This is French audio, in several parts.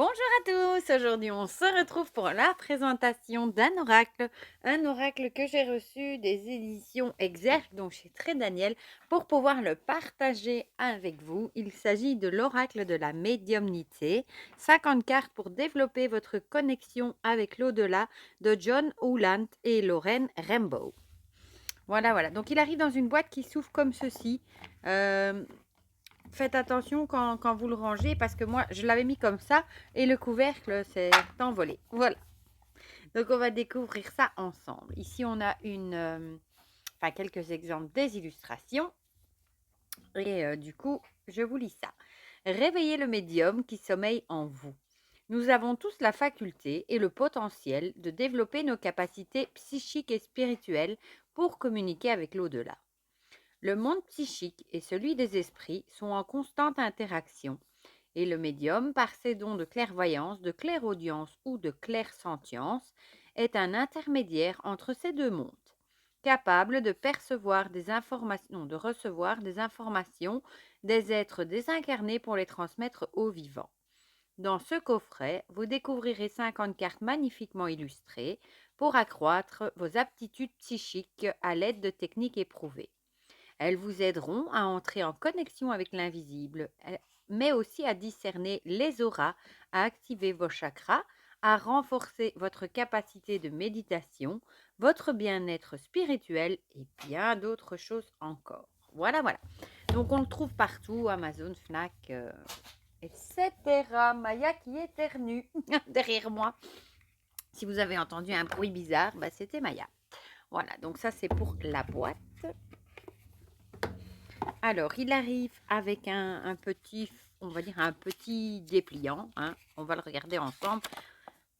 Bonjour à tous, aujourd'hui on se retrouve pour la présentation un oracle que j'ai reçu des éditions Exergue, donc chez Très Daniel, pour pouvoir le partager avec vous. Il s'agit de l'oracle de la médiumnité, 50 cartes pour développer votre connexion avec l'au-delà de John Houland et Lorraine Rambo. Voilà, voilà. Donc il arrive dans une boîte qui s'ouvre comme ceci. Euh, Faites attention quand vous le rangez parce que moi, je l'avais mis comme ça et le couvercle s'est envolé. Voilà. Donc, on va découvrir ça ensemble. Ici, on a quelques exemples des illustrations. Et du coup, je vous lis ça. Réveillez le médium qui sommeille en vous. Nous avons tous la faculté et le potentiel de développer nos capacités psychiques et spirituelles pour communiquer avec l'au-delà. Le monde psychique et celui des esprits sont en constante interaction, et le médium, par ses dons de clairvoyance, de clairaudience ou de clairsentience, est un intermédiaire entre ces deux mondes, capable de percevoir des informations, de recevoir des informations des êtres désincarnés pour les transmettre aux vivants. Dans ce coffret, vous découvrirez 50 cartes magnifiquement illustrées pour accroître vos aptitudes psychiques à l'aide de techniques éprouvées. Elles vous aideront à entrer en connexion avec l'invisible, mais aussi à discerner les auras, à activer vos chakras, à renforcer votre capacité de méditation, votre bien-être spirituel et bien d'autres choses encore. Voilà, voilà. Donc on le trouve partout, Amazon, Fnac, etc. Maya qui éternue derrière moi. Si vous avez entendu un bruit bizarre, bah, c'était Maya. Voilà, donc ça c'est pour la boîte. Alors, il arrive avec un petit, on va dire un petit dépliant, hein. On va le regarder ensemble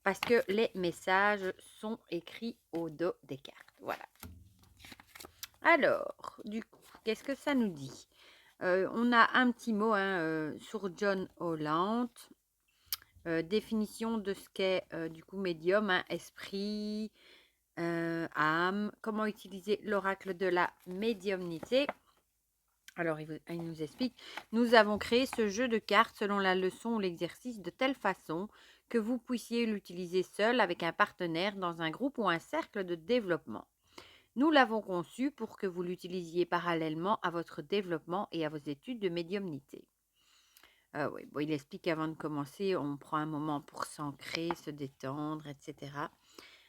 parce que les messages sont écrits au dos des cartes. Voilà. Alors, du coup, qu'est-ce que ça nous dit? On a un petit mot sur John Holland. Définition de ce qu'est du coup médium, hein, esprit, âme. Comment utiliser l'oracle de la médiumnité. Alors, il nous explique, nous avons créé ce jeu de cartes selon la leçon ou l'exercice de telle façon que vous puissiez l'utiliser seul avec un partenaire dans un groupe ou un cercle de développement. Nous l'avons conçu pour que vous l'utilisiez parallèlement à votre développement et à vos études de médiumnité. Oui, bon, il explique qu'avant de commencer, on prend un moment pour s'ancrer, se détendre, etc.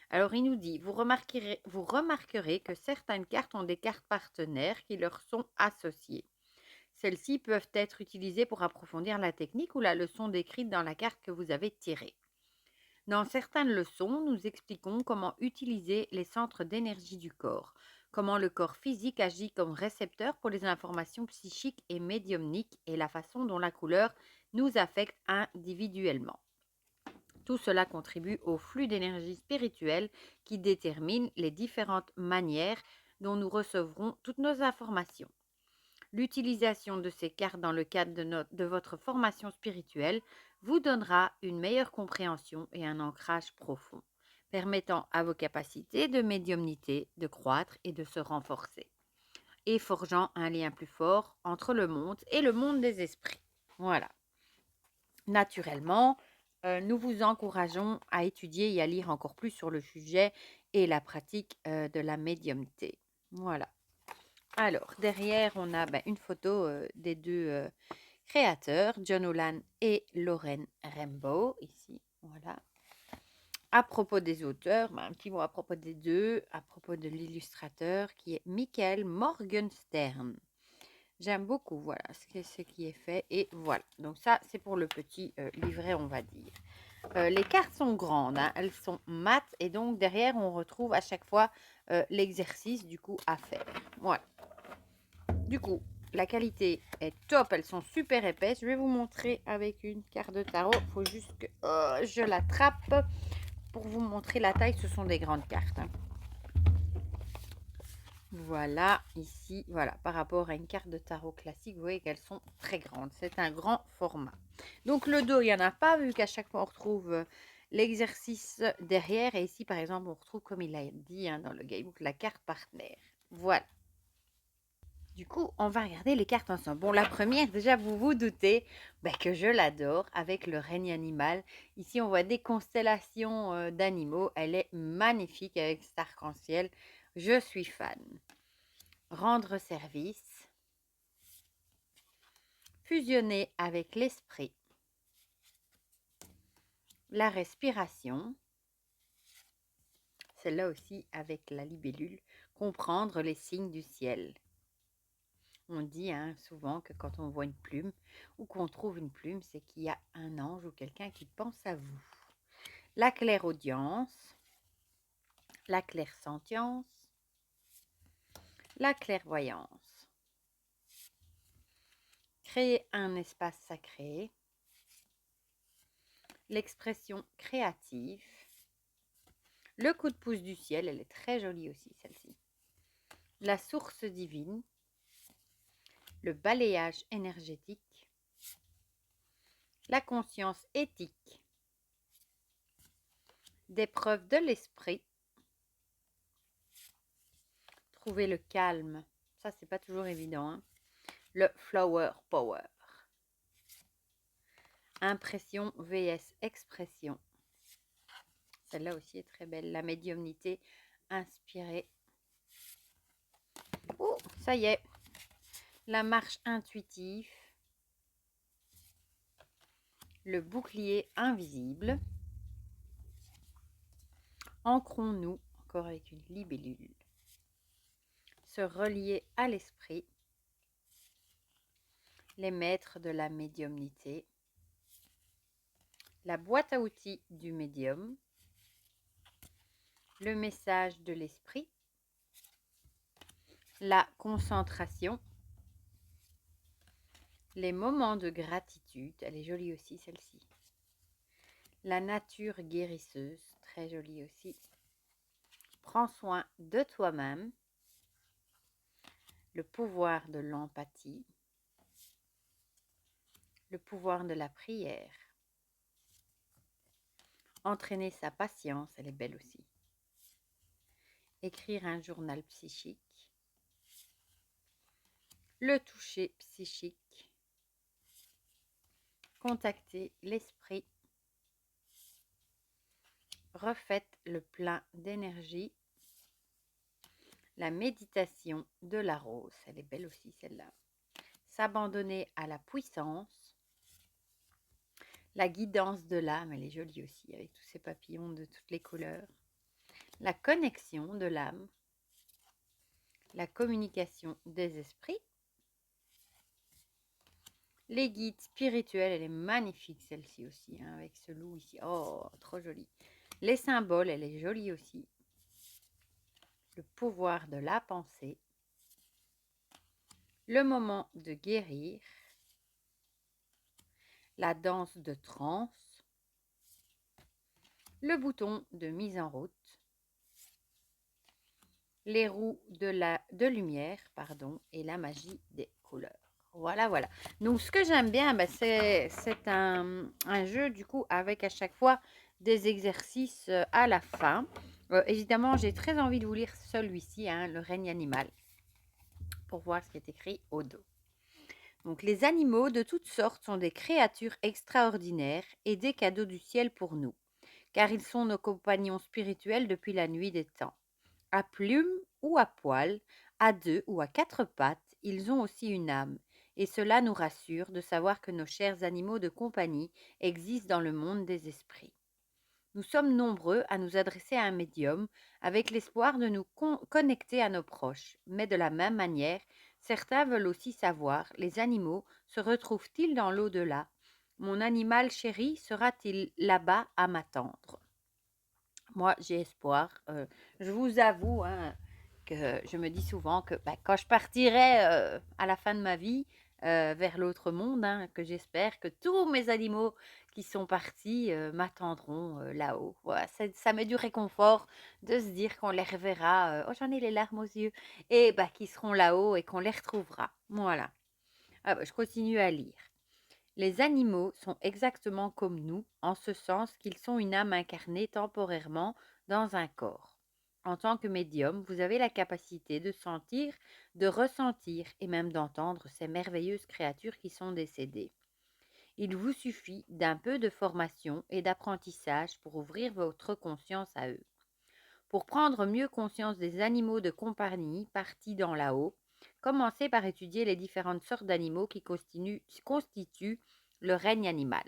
Alors, il nous dit, vous remarquerez que certaines cartes ont des cartes partenaires qui leur sont associées. Celles-ci peuvent être utilisées pour approfondir la technique ou la leçon décrite dans la carte que vous avez tirée. Dans certaines leçons, nous expliquons comment utiliser les centres d'énergie du corps, comment le corps physique agit comme récepteur pour les informations psychiques et médiumniques et la façon dont la couleur nous affecte individuellement. Tout cela contribue au flux d'énergie spirituelle qui détermine les différentes manières dont nous recevrons toutes nos informations. L'utilisation de ces cartes dans le cadre de votre formation spirituelle vous donnera une meilleure compréhension et un ancrage profond, permettant à vos capacités de médiumnité de croître et de se renforcer, et forgeant un lien plus fort entre le monde et le monde des esprits. Voilà. Naturellement, nous vous encourageons à étudier et à lire encore plus sur le sujet et la pratique de la médiumnité. Voilà. Alors, derrière, on a une photo des deux créateurs, John Holland et Lorraine Rambo, ici, voilà. À propos des auteurs, un petit mot à propos des deux, à propos de l'illustrateur qui est Michael Morgenstern. J'aime beaucoup, voilà, ce qui est fait, et voilà. Donc ça, c'est pour le petit livret, on va dire. Les cartes sont grandes, hein, elles sont mates, et donc derrière, on retrouve à chaque fois l'exercice, du coup, à faire. Voilà. Du coup, la qualité est top, elles sont super épaisses. Je vais vous montrer avec une carte de tarot. Il faut juste que je l'attrape pour vous montrer la taille. Ce sont des grandes cartes, hein. Voilà, ici, voilà, par rapport à une carte de tarot classique, vous voyez qu'elles sont très grandes. C'est un grand format. Donc, le dos, il n'y en a pas, vu qu'à chaque fois, on retrouve l'exercice derrière. Et ici, par exemple, on retrouve, comme il a dit dans le guidebook, la carte partenaire. Voilà. Du coup, on va regarder les cartes ensemble. Bon, la première, déjà, vous vous doutez que je l'adore avec le règne animal. Ici, on voit des constellations d'animaux. Elle est magnifique avec cet arc-en-ciel. Je suis fan. Rendre service. Fusionner avec l'esprit. La respiration. Celle-là aussi avec la libellule. Comprendre les signes du ciel. On dit souvent que quand on voit une plume ou qu'on trouve une plume, c'est qu'il y a un ange ou quelqu'un qui pense à vous. La clairaudience, la clairsentience, la clairvoyance. Créer un espace sacré, l'expression créative, le coup de pouce du ciel, elle est très jolie aussi celle-ci. La source divine, le balayage énergétique, la conscience éthique, des preuves de l'esprit, trouver le calme, ça c'est pas toujours évident, le flower power, impression vs expression, celle-là aussi est très belle, la médiumnité inspirée, oh ça y est, la marche intuitive, le bouclier invisible, ancrons-nous, encore avec une libellule, se relier à l'esprit, les maîtres de la médiumnité, la boîte à outils du médium, le message de l'esprit, la concentration, les moments de gratitude, elle est jolie aussi celle-ci, la nature guérisseuse, très jolie aussi, prends soin de toi-même, le pouvoir de l'empathie, le pouvoir de la prière, entraîner sa patience, elle est belle aussi, écrire un journal psychique, le toucher psychique, contacter l'esprit, refaites le plein d'énergie, la méditation de la rose, elle est belle aussi celle-là, s'abandonner à la puissance, la guidance de l'âme, elle est jolie aussi avec tous ces papillons de toutes les couleurs, la connexion de l'âme, la communication des esprits, les guides spirituels, elle est magnifique celle-ci aussi, avec ce loup ici, oh trop joli, les symboles, elle est jolie aussi, le pouvoir de la pensée, le moment de guérir, la danse de transe, le bouton de mise en route, les roues de lumière, et la magie des couleurs. Voilà, voilà. Donc, ce que j'aime bien, c'est un jeu, du coup, avec à chaque fois des exercices à la fin. Évidemment, j'ai très envie de vous lire celui-ci, le règne animal, pour voir ce qui est écrit au dos. Donc, les animaux de toutes sortes sont des créatures extraordinaires et des cadeaux du ciel pour nous, car ils sont nos compagnons spirituels depuis la nuit des temps. À plumes ou à poils, à deux ou à quatre pattes, ils ont aussi une âme, et cela nous rassure de savoir que nos chers animaux de compagnie existent dans le monde des esprits. Nous sommes nombreux à nous adresser à un médium avec l'espoir de nous connecter à nos proches, mais de la même manière, certains veulent aussi savoir, les animaux se retrouvent-ils dans l'au-delà? Mon animal chéri sera-t-il là-bas à m'attendre? Moi, j'ai espoir. Je vous avoue que je me dis souvent que quand je partirai à la fin de ma vie vers l'autre monde, que j'espère que tous mes animaux qui sont partis m'attendront là-haut. Voilà, ça met du réconfort de se dire qu'on les reverra. Oh, j'en ai les larmes aux yeux. Et qu'ils seront là-haut et qu'on les retrouvera. Voilà. Je continue à lire. Les animaux sont exactement comme nous, en ce sens qu'ils sont une âme incarnée temporairement dans un corps. En tant que médium, vous avez la capacité de sentir, de ressentir et même d'entendre ces merveilleuses créatures qui sont décédées. Il vous suffit d'un peu de formation et d'apprentissage pour ouvrir votre conscience à eux. Pour prendre mieux conscience des animaux de compagnie partis dans là-haut, commencez par étudier les différentes sortes d'animaux qui constituent le règne animal.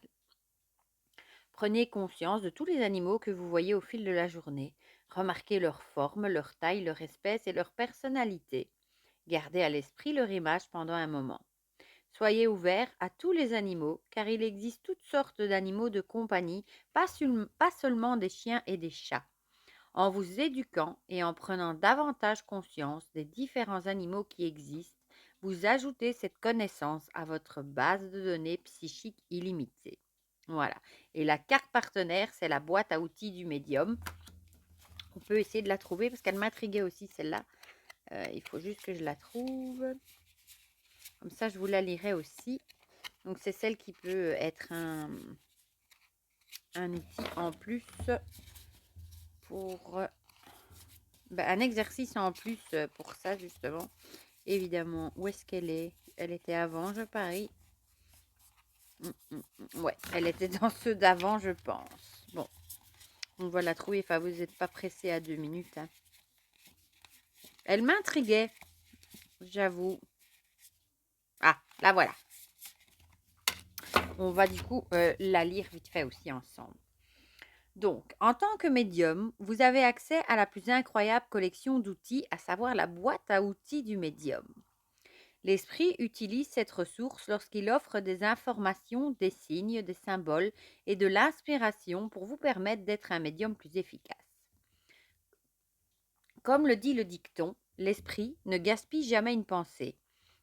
Prenez conscience de tous les animaux que vous voyez au fil de la journée. Remarquez leur forme, leur taille, leur espèce et leur personnalité. Gardez à l'esprit leur image pendant un moment. Soyez ouverts à tous les animaux, car il existe toutes sortes d'animaux de compagnie, pas seulement des chiens et des chats. En vous éduquant et en prenant davantage conscience des différents animaux qui existent, vous ajoutez cette connaissance à votre base de données psychique illimitée. Voilà. Et la carte partenaire, c'est la boîte à outils du médium. On peut essayer de la trouver parce qu'elle m'intriguait aussi celle-là. Il faut juste que je la trouve. Comme ça, je vous la lirai aussi. Donc, c'est celle qui peut être un outil en plus pour... un exercice en plus pour ça, justement. Évidemment, où est-ce qu'elle est? Elle était avant, je parie. Ouais, elle était dans ceux d'avant, je pense. Bon, on va la trouver. Enfin, vous n'êtes pas pressé à 2 minutes. Hein. Elle m'intriguait, j'avoue. Ah, la voilà. On va du coup la lire vite fait aussi ensemble. Donc, en tant que médium, vous avez accès à la plus incroyable collection d'outils, à savoir la boîte à outils du médium. L'esprit utilise cette ressource lorsqu'il offre des informations, des signes, des symboles et de l'inspiration pour vous permettre d'être un médium plus efficace. Comme le dit le dicton, l'esprit ne gaspille jamais une pensée.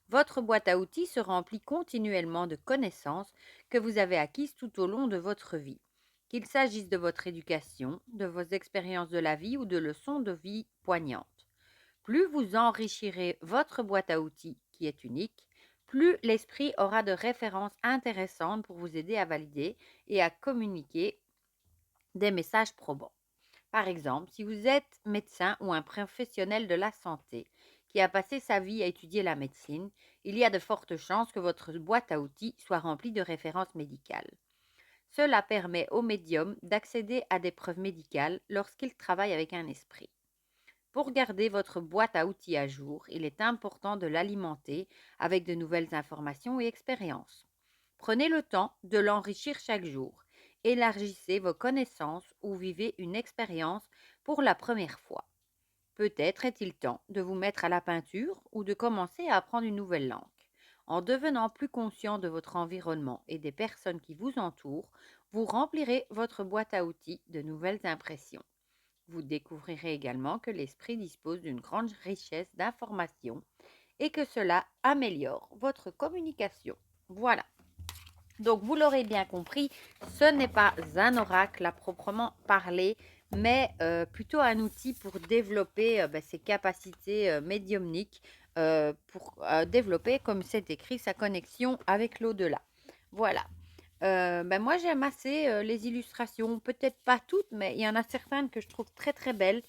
Votre boîte à outils se remplit continuellement de connaissances que vous avez acquises tout au long de votre vie, qu'il s'agisse de votre éducation, de vos expériences de la vie ou de leçons de vie poignantes. Plus vous enrichirez votre boîte à outils, qui est unique, plus l'esprit aura de références intéressantes pour vous aider à valider et à communiquer des messages probants. Par exemple, si vous êtes médecin ou un professionnel de la santé qui a passé sa vie à étudier la médecine, il y a de fortes chances que votre boîte à outils soit remplie de références médicales. Cela permet au médium d'accéder à des preuves médicales lorsqu'il travaille avec un esprit. Pour garder votre boîte à outils à jour, il est important de l'alimenter avec de nouvelles informations et expériences. Prenez le temps de l'enrichir chaque jour. Élargissez vos connaissances ou vivez une expérience pour la première fois. Peut-être est-il temps de vous mettre à la peinture ou de commencer à apprendre une nouvelle langue. En devenant plus conscient de votre environnement et des personnes qui vous entourent, vous remplirez votre boîte à outils de nouvelles impressions. Vous découvrirez également que l'esprit dispose d'une grande richesse d'informations et que cela améliore votre communication. Voilà. Donc, vous l'aurez bien compris, ce n'est pas un oracle à proprement parler, mais plutôt un outil pour développer ses capacités médiumniques, pour développer, comme c'est écrit, sa connexion avec l'au-delà. Voilà. Moi, j'aime assez les illustrations, peut-être pas toutes, mais il y en a certaines que je trouve très très belles.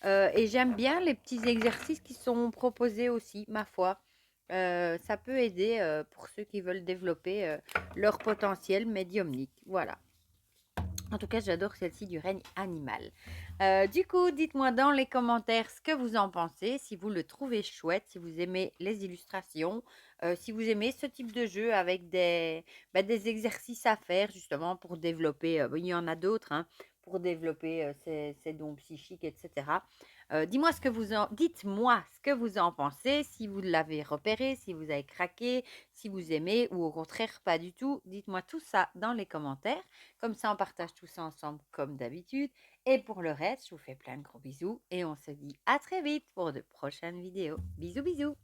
Et j'aime bien les petits exercices qui sont proposés aussi, ma foi. Ça peut aider pour ceux qui veulent développer leur potentiel médiumnique. Voilà. En tout cas, j'adore celle-ci du règne animal. Du coup, dites-moi dans les commentaires ce que vous en pensez, si vous le trouvez chouette, si vous aimez les illustrations, si vous aimez ce type de jeu avec des exercices à faire justement pour développer, il y en a d'autres, hein, pour développer ses dons psychiques, etc. Dites-moi ce que vous en pensez, si vous l'avez repéré, si vous avez craqué, si vous aimez ou au contraire pas du tout. Dites-moi tout ça dans les commentaires. Comme ça, on partage tout ça ensemble comme d'habitude. Et pour le reste, je vous fais plein de gros bisous et on se dit à très vite pour de prochaines vidéos. Bisous, bisous!